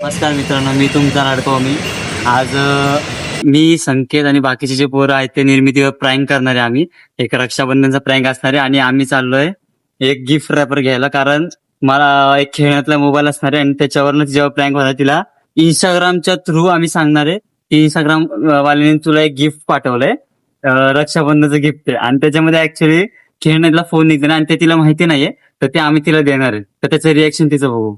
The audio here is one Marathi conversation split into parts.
नमस्कार मित्रांनो, मी तुमचा लाडको मी आज मी संकेत आणि बाकीचे जे पोरं आहेत ते निर्मितीवर प्रँक करणारे. आम्ही एक रक्षाबंधनचा प्रँक असणार आहे आणि आम्ही चाललोय एक गिफ्ट रॅपर घ्यायला, कारण मला एक खेळण्यातला मोबाईल असणार आहे आणि त्याच्यावरनं जेव्हा प्रँक होणार तिला इंस्टाग्रामच्या थ्रू आम्ही सांगणार आहे की इंस्टाग्राम वाल्याने तुला एक गिफ्ट पाठवलंय, रक्षाबंधनचं गिफ्ट आहे आणि त्याच्यामध्ये ऍक्च्युली खेळण्यातला फोन निघणार आणि ते तिला माहिती नाहीये, तर ते आम्ही तिला देणार आहे. तर त्याचं रिएक्शन तिचं बघू.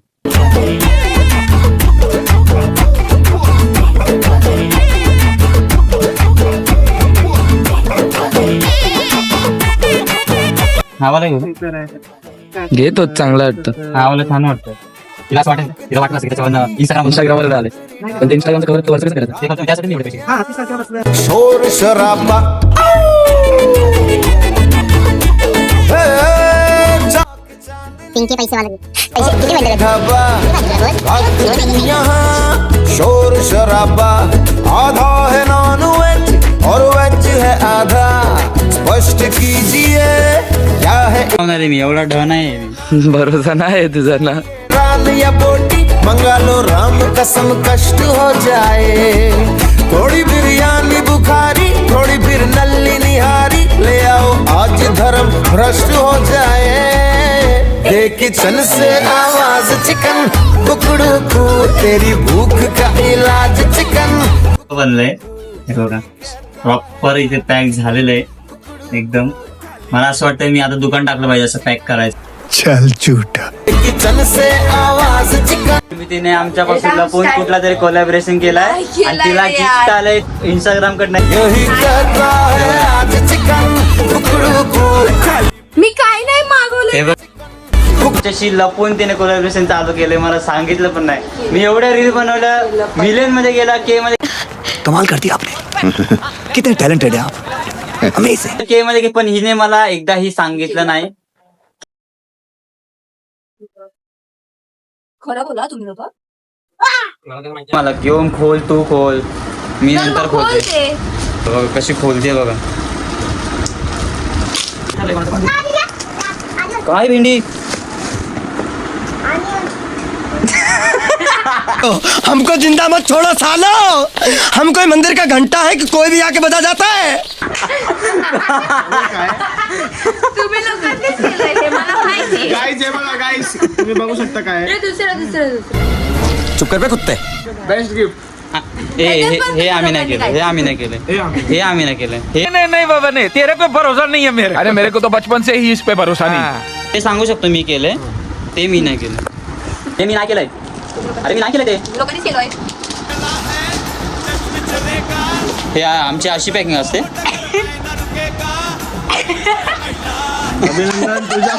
आम्हाला घे तोच चांगला वाटतं. आम्हाला छान वाटतं. तिला असं वाटेल, तिला वाटलं असेल त्याच्यावर इंस्टाग्रामवर आले पण ते इंस्टाग्रामचं कवर कसं करायचं? ते फक्त त्यासाठी निवडले पैसे. शोर शराबा पिंकी पैसे वाला पैसे किती भेटले? यहाँ शोर शराबा आधा है नॉन वेज और वेज है आधा, स्पष्ट कीजिए क्या है होणार आहे मी, एवढा ढ नाही मी. भरोसा नाही तुझा ना. रान या बोटी मंगा लो राम कसम कष्ट हो जाए, थोड़ी बिरयानी बुखारी थोड़ी फिर नल्ली निहारी, ले आओ आज धर्म भ्रष्ट हो जाए, किचन से आवाज चिकन कुकड़ू को तेरी भूख का इलाज चिकन. बनलंय हे बघा, प्रॉपर इथे पॅक झालेलं आहे एकदम. मला असं वाटतं मी आता दुकान टाकलं पाहिजे असं पॅक करायचं. चल झूठा. किचन से आवाज चिकन. तिने आमच्यापासून लपून कुठला तरी कोलॅबरेशन केलाय आणि तिला गिफ्ट आलंय इंस्टाग्राम कडनं. यही करता है आज चिकन कुकड़ू को. मी काय नाही मागवलं. हे बघ, तुमच्याशी लपून तिने कोलॅबरेशन चालू केलंय, मला सांगितलं पण नाही. मी एवढ्या रील बनवल्या, मिलियन मध्ये गेला, के मध्ये कमाल कर दिया आपने. कितने टैलेंटेड है आप, अमेजिंग. के मध्ये, पण हिने मला एकदाही सांगितलं नाही. खरं बोला तुम्ही लोक. मला घेऊन खोल, तू खोल, मी नंतर खोलते. बघा कशी खोलते बघा. काय भेंडी. हमको जिंदा मत छोड़ो सालो, हम कोई मंदिर का घंटा है कि कोई भी आके बजा जाता है. तुम्ही लोकांनीच केलंय ते, मला माहिती. गाईस हे बघा गाईस, तुम्ही बघू शकता काय हे दुसरं चुप कर बे कुत्ते. Best gift. हे आम्ही नाही केलं, हे आम्ही नाही केलं, हे आम्ही नाही केलं. हे नहीं बाबा नहीं, तेरे पे भरोसा नहीं है मेरे. अरे मेरे को तो बचपन से ही इस पे भरोसा नहीं. ते सांगू शकतो मी केलंय, ते मी नाही केलं. ते मी नाही केलंय. अरे मी नाही केलं ते. लोकांनीच केलंय. हे आमची अशी पॅकिंग असते. अभिनंदन तुझ्या.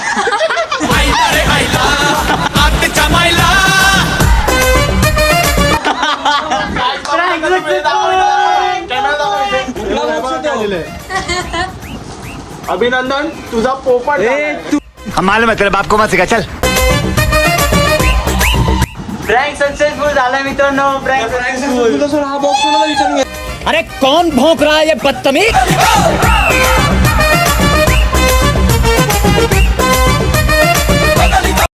अभिनंदन तुझा पोपट. हम मालूम है तेरे बाप को मत सिखा. चल प्रँक सक्सेसफुल झाला मित्रांनो. Prank successful. हा बॉक्स विचारून घे. अरे कौन भौंक रहा है ये बदतमीज.